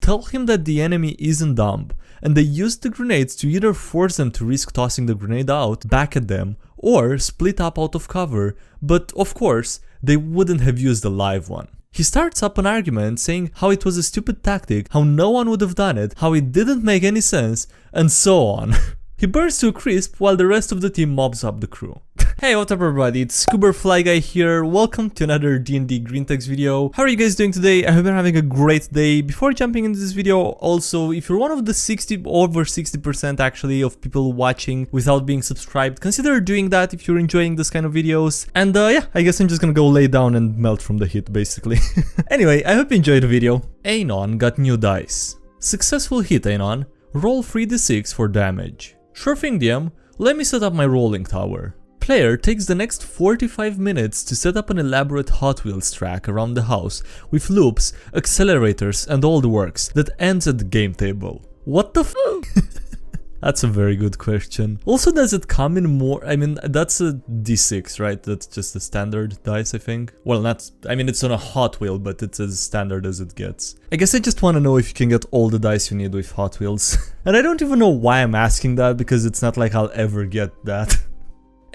Tell him that the enemy isn't dumb, and they used the grenades to either force them to risk tossing the grenade out back at them, or split up out of cover, but of course, they wouldn't have used a live one. He starts up an argument saying how it was a stupid tactic, how no one would have done it, how it didn't make any sense, and so on. He burns to a crisp while the rest of the team mobs up the crew. Hey, what's up everybody, it's ScubaFlyGuy here, welcome to another D&D Greentext video. How are you guys doing today? I hope you're having a great day. Before jumping into this video, also, if you're one of the over 60% actually of people watching without being subscribed, consider doing that if you're enjoying this kind of videos. And yeah, I guess I'm just gonna go lay down and melt from the heat basically. Anyway, I hope you enjoyed the video. Anon got new dice. Successful hit, Anon. Roll 3d6 for damage. Sure thing, DM, let me set up my rolling tower. Player takes the next 45 minutes to set up an elaborate Hot Wheels track around the house with loops, accelerators and all the works that ends at the game table. What the f? That's a very good question. Also, does it come in more? I mean, that's a d6, right? That's just a standard dice, I think. Well, not, I mean, it's on a Hot Wheel, but it's as standard as it gets. I guess I just want to know if you can get all the dice you need with Hot Wheels. And I don't even know why I'm asking that, because it's not like I'll ever get that.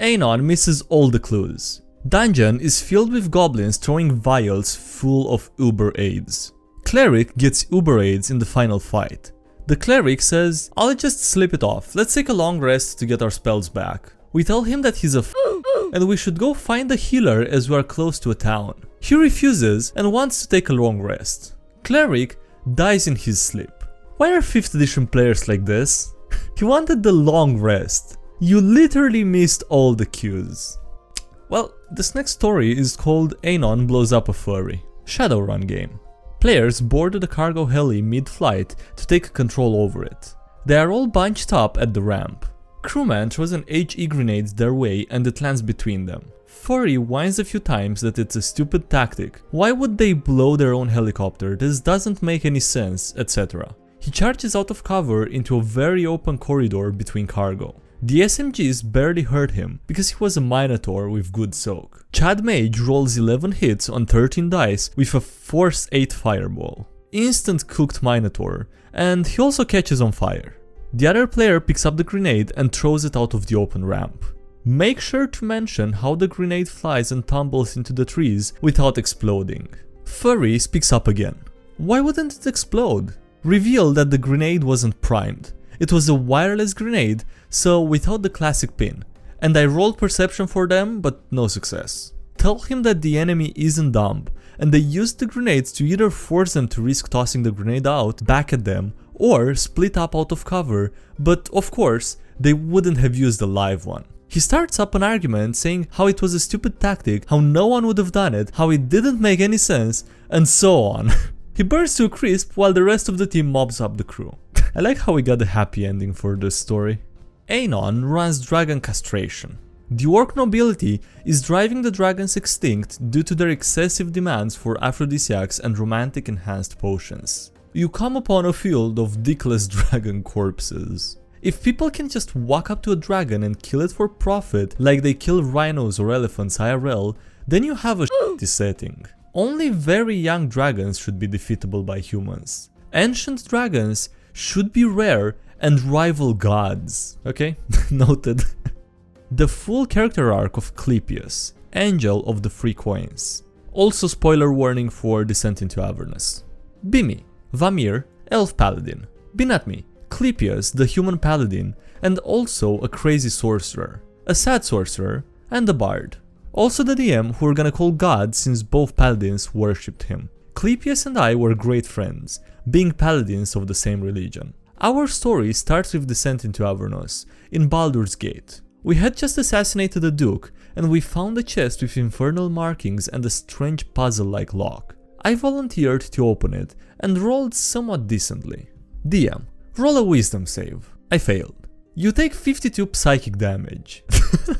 Anon misses all the clues. Dungeon is filled with goblins throwing vials full of Uber AIDS. Cleric gets Uber AIDS in the final fight. The cleric says, I'll just slip it off, let's take a long rest to get our spells back. We tell him that he's a and we should go find a healer as we are close to a town. He refuses and wants to take a long rest. Cleric dies in his sleep. Why are 5th edition players like this? He wanted the long rest. You literally missed all the cues. Well, this next story is called Anon Blows Up a Furry. Shadowrun game. Players boarded a cargo heli mid-flight to take control over it. They are all bunched up at the ramp. Crewman throws an HE grenade their way and it lands between them. Furry whines a few times that it's a stupid tactic. Why would they blow their own helicopter? This doesn't make any sense, etc. He charges out of cover into a very open corridor between cargo. The SMGs barely hurt him, because he was a Minotaur with good soak. Chad Mage rolls 11 hits on 13 dice with a Force 8 fireball. Instant cooked Minotaur, and he also catches on fire. The other player picks up the grenade and throws it out of the open ramp. Make sure to mention how the grenade flies and tumbles into the trees without exploding. Furry speaks up again. Why wouldn't it explode? Reveal that the grenade wasn't primed. It was a wireless grenade, so without the classic pin. And I rolled perception for them, but no success. Tell him that the enemy isn't dumb, and they used the grenades to either force them to risk tossing the grenade out back at them, or split up out of cover, but of course, they wouldn't have used a live one. He starts up an argument saying how it was a stupid tactic, how no one would have done it, how it didn't make any sense, and so on. He burns to a crisp while the rest of the team mobs up the crew. I like how we got a happy ending for this story. Anon runs dragon castration. The orc nobility is driving the dragons extinct due to their excessive demands for aphrodisiacs and romantic enhanced potions. You come upon a field of dickless dragon corpses. If people can just walk up to a dragon and kill it for profit like they kill rhinos or elephants IRL, then you have a shitty setting. Only very young dragons should be defeatable by humans. Ancient dragons should be rare and rival gods. Okay, noted. The full character arc of Clippius, Angel of the Free Coins. Also spoiler warning for Descent into Avernus. Bimi, Vamir, Elf Paladin. Binatmi, Clippius, the human paladin, and also a crazy sorcerer, a sad sorcerer, and a bard. Also the DM, who we're gonna call God since both paladins worshipped him. Clippius and I were great friends, being paladins of the same religion. Our story starts with Descent into Avernus, in Baldur's Gate. We had just assassinated the Duke, and we found a chest with infernal markings and a strange puzzle-like lock. I volunteered to open it, and rolled somewhat decently. DM, roll a wisdom save. I failed. You take 52 psychic damage.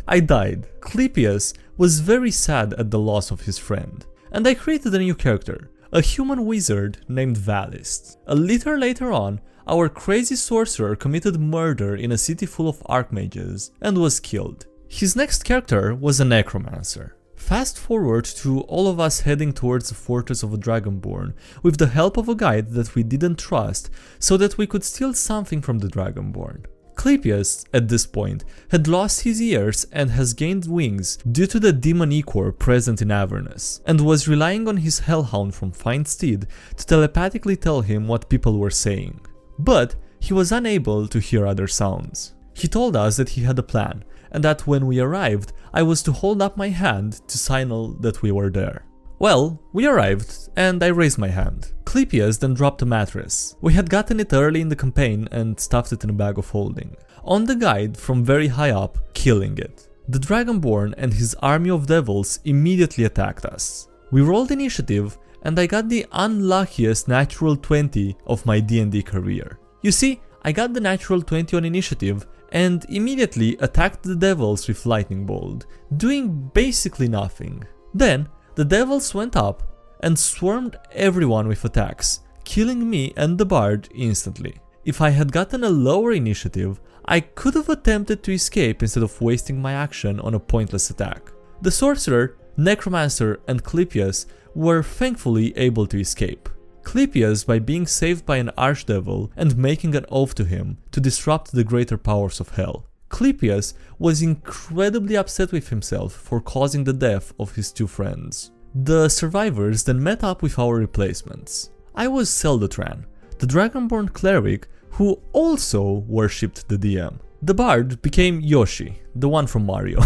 I died. Clippius was very sad at the loss of his friend, and I created a new character, a human wizard named Valist. A little later on, our crazy sorcerer committed murder in a city full of archmages and was killed. His next character was a necromancer. Fast forward to all of us heading towards the fortress of a Dragonborn, with the help of a guide that we didn't trust, so that we could steal something from the Dragonborn. Clippius, at this point, had lost his ears and has gained wings due to the demon ichor present in Avernus, and was relying on his hellhound from Find Steed to telepathically tell him what people were saying. But he was unable to hear other sounds. He told us that he had a plan, and that when we arrived, I was to hold up my hand to signal that we were there. Well, we arrived, and I raised my hand. Clippius then dropped a mattress. We had gotten it early in the campaign and stuffed it in a bag of holding. On the guide from very high up, killing it. The Dragonborn and his army of devils immediately attacked us. We rolled initiative, and I got the unluckiest natural 20 of my D&D career. You see, I got the natural 20 on initiative, and immediately attacked the devils with lightning bolt, doing basically nothing. Then, the devils went up and swarmed everyone with attacks, killing me and the bard instantly. If I had gotten a lower initiative, I could have attempted to escape instead of wasting my action on a pointless attack. The sorcerer, necromancer and Clippius were thankfully able to escape. Clippius by being saved by an archdevil and making an oath to him to disrupt the greater powers of hell. Clippius was incredibly upset with himself for causing the death of his two friends. The survivors then met up with our replacements. I was Seldotran, the Dragonborn cleric who also worshipped the DM. The bard became Yoshi, the one from Mario.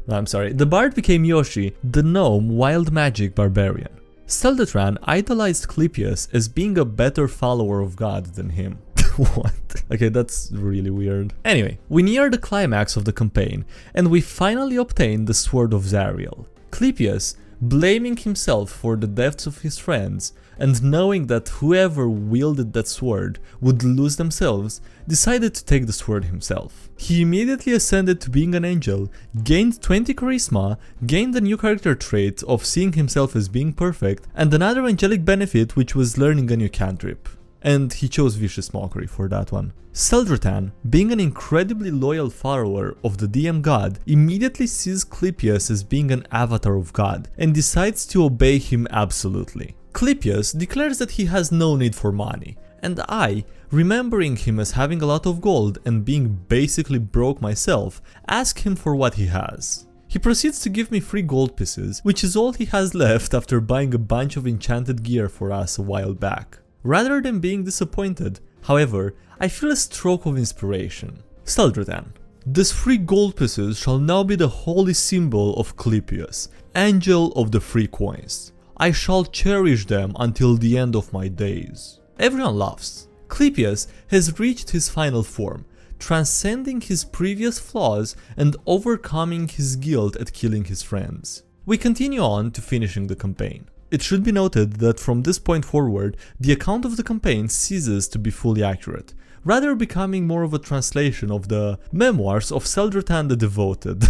I'm sorry, the bard became Yoshi, the gnome wild magic barbarian. Seldotran idolized Clippius as being a better follower of God than him. What? Okay, that's really weird. Anyway, we near the climax of the campaign, and we finally obtain the Sword of Zariel. Clippius, blaming himself for the deaths of his friends, and knowing that whoever wielded that sword would lose themselves, decided to take the sword himself. He immediately ascended to being an angel, gained 20 charisma, gained a new character trait of seeing himself as being perfect, and another angelic benefit which was learning a new cantrip. And he chose Vicious Mockery for that one. Seldrotan, being an incredibly loyal follower of the DM god, immediately sees Clippius as being an avatar of God, and decides to obey him absolutely. Clippius declares that he has no need for money, and I, remembering him as having a lot of gold and being basically broke myself, ask him for what he has. He proceeds to give me 3 gold pieces, which is all he has left after buying a bunch of enchanted gear for us a while back. Rather than being disappointed, however, I feel a stroke of inspiration. Seldrotan, these 3 gold pieces shall now be the holy symbol of Clippius, Angel of the 3 coins. I shall cherish them until the end of my days. Everyone laughs. Clippius has reached his final form, transcending his previous flaws and overcoming his guilt at killing his friends. We continue on to finishing the campaign. It should be noted that from this point forward, the account of the campaign ceases to be fully accurate, rather becoming more of a translation of the memoirs of Seldrotan the Devoted,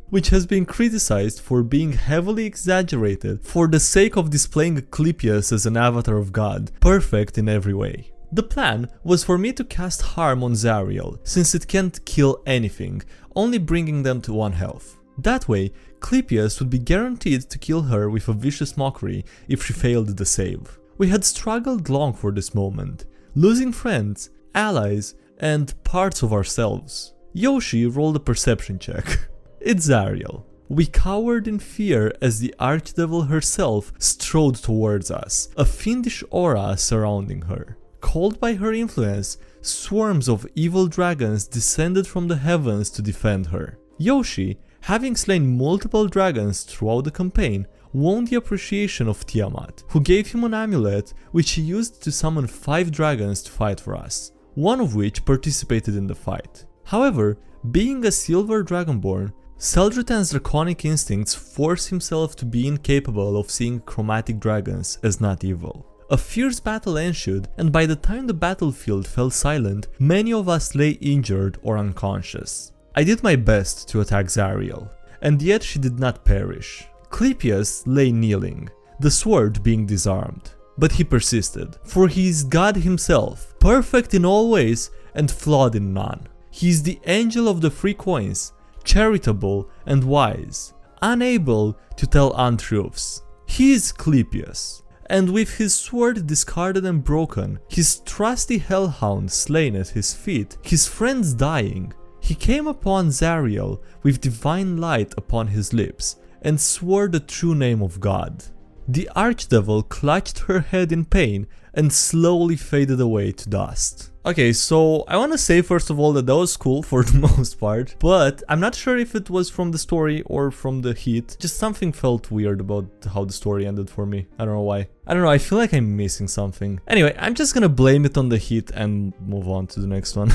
which has been criticized for being heavily exaggerated for the sake of displaying Clippius as an avatar of God, perfect in every way. The plan was for me to cast harm on Zariel, since it can't kill anything, only bringing them to 1 health. That way, Clippius would be guaranteed to kill her with a Vicious Mockery if she failed the save. We had struggled long for this moment, losing friends, allies, and parts of ourselves. Yoshi rolled a perception check. It's Zariel. We cowered in fear as the Archdevil herself strode towards us, a fiendish aura surrounding her. Called by her influence, swarms of evil dragons descended from the heavens to defend her. Yoshi, having slain multiple dragons throughout the campaign, won the appreciation of Tiamat, who gave him an amulet which he used to summon 5 dragons to fight for us, one of which participated in the fight. However, being a silver dragonborn, Seldrotan's draconic instincts force himself to be incapable of seeing chromatic dragons as not evil. A fierce battle ensued, and by the time the battlefield fell silent, many of us lay injured or unconscious. I did my best to attack Zariel, and yet she did not perish. Clippius lay kneeling, the sword being disarmed. But he persisted, for he is God himself, perfect in all ways and flawed in none. He is the angel of the 3 coins, charitable and wise, unable to tell untruths. He is Clippius, and with his sword discarded and broken, his trusty hellhound slain at his feet, his friends dying, he came upon Zariel with divine light upon his lips, and swore the true name of God. The archdevil clutched her head in pain and slowly faded away to dust. Okay, so I want to say first of all that was cool for the most part, but I'm not sure if it was from the story or from the heat. Just something felt weird about how the story ended for me. I don't know why. I don't know, I feel like I'm missing something. Anyway, I'm just gonna blame it on the heat and move on to the next one.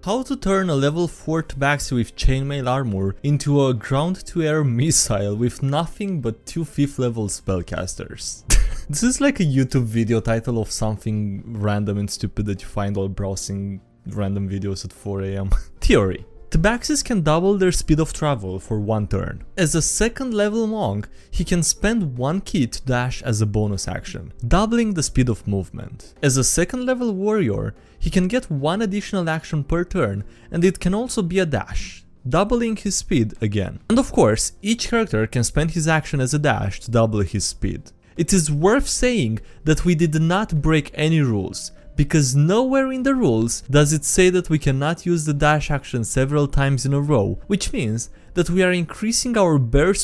How to turn a level 4 Tabaxi with chainmail armor into a ground-to-air missile with nothing but 2 5th level spellcasters. This is like a YouTube video title of something random and stupid that you find while browsing random videos at 4 AM. Theory. Tabaxis can double their speed of travel for 1 turn. As a 2nd level monk, he can spend 1 key to dash as a bonus action, doubling the speed of movement. As a 2nd level warrior, he can get 1 additional action per turn, and it can also be a dash, doubling his speed again. And of course, each character can spend his action as a dash to double his speed. It is worth saying that we did not break any rules, because nowhere in the rules does it say that we cannot use the dash action several times in a row, which means that we are increasing our base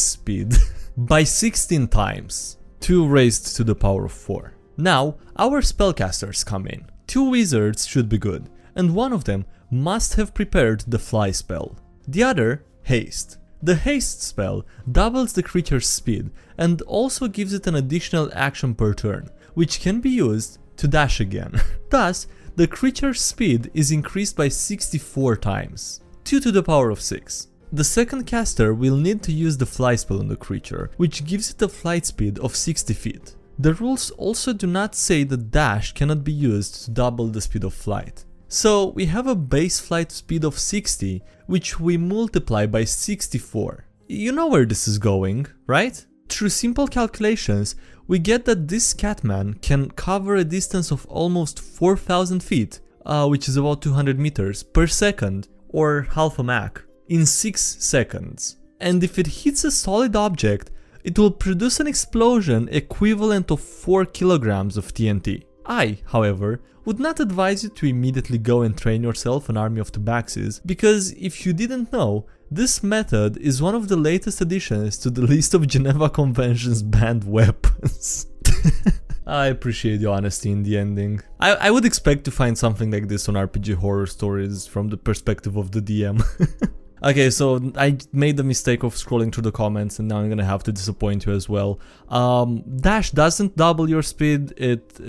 speed, by 16 times, 2 raised to the power of 4. Now, our spellcasters come in. 2 wizards should be good, and one of them must have prepared the fly spell. The other, haste. The haste spell doubles the creature's speed and also gives it an additional action per turn, which can be used to dash again. Thus, the creature's speed is increased by 64 times, 2 to the power of 6. The second caster will need to use the fly spell on the creature, which gives it a flight speed of 60 feet. The rules also do not say that dash cannot be used to double the speed of flight. So we have a base flight speed of 60, which we multiply by 64. You know where this is going, right? Through simple calculations, we get that this Catman can cover a distance of almost 4,000 feet, which is about 200 meters, per second, or half a Mach, in 6 seconds. And if it hits a solid object, it will produce an explosion equivalent of 4 kilograms of TNT. I, however, would not advise you to immediately go and train yourself an army of Tabaxis, because if you didn't know, this method is one of the latest additions to the list of Geneva Convention's banned weapons. I appreciate the honesty in the ending. I would expect to find something like this on RPG Horror Stories from the perspective of the DM. Okay, so I made the mistake of scrolling through the comments and now I'm gonna have to disappoint you as well. Dash doesn't double your speed, it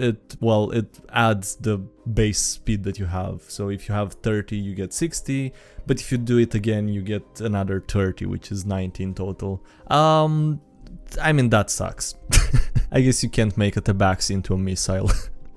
adds the base speed that you have. So if you have 30, you get 60, but if you do it again, you get another 30, which is 90 in total. I mean, that sucks. I guess you can't make a Tabaxi into a missile.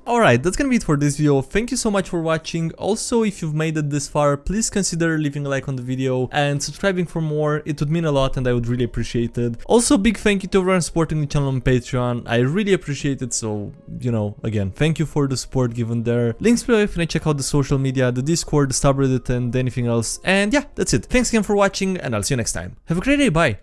Alright, that's gonna be it for this video. Thank you so much for watching. Also, if you've made it this far, please consider leaving a like on the video and subscribing for more. It would mean a lot and I would really appreciate it. Also, big thank you to everyone supporting the channel on Patreon. I really appreciate it, so, you know, again, thank you for the support given there. Links below if you want to check out the social media, the Discord, the subreddit, and anything else. And yeah, that's it. Thanks again for watching and I'll see you next time. Have a great day, bye!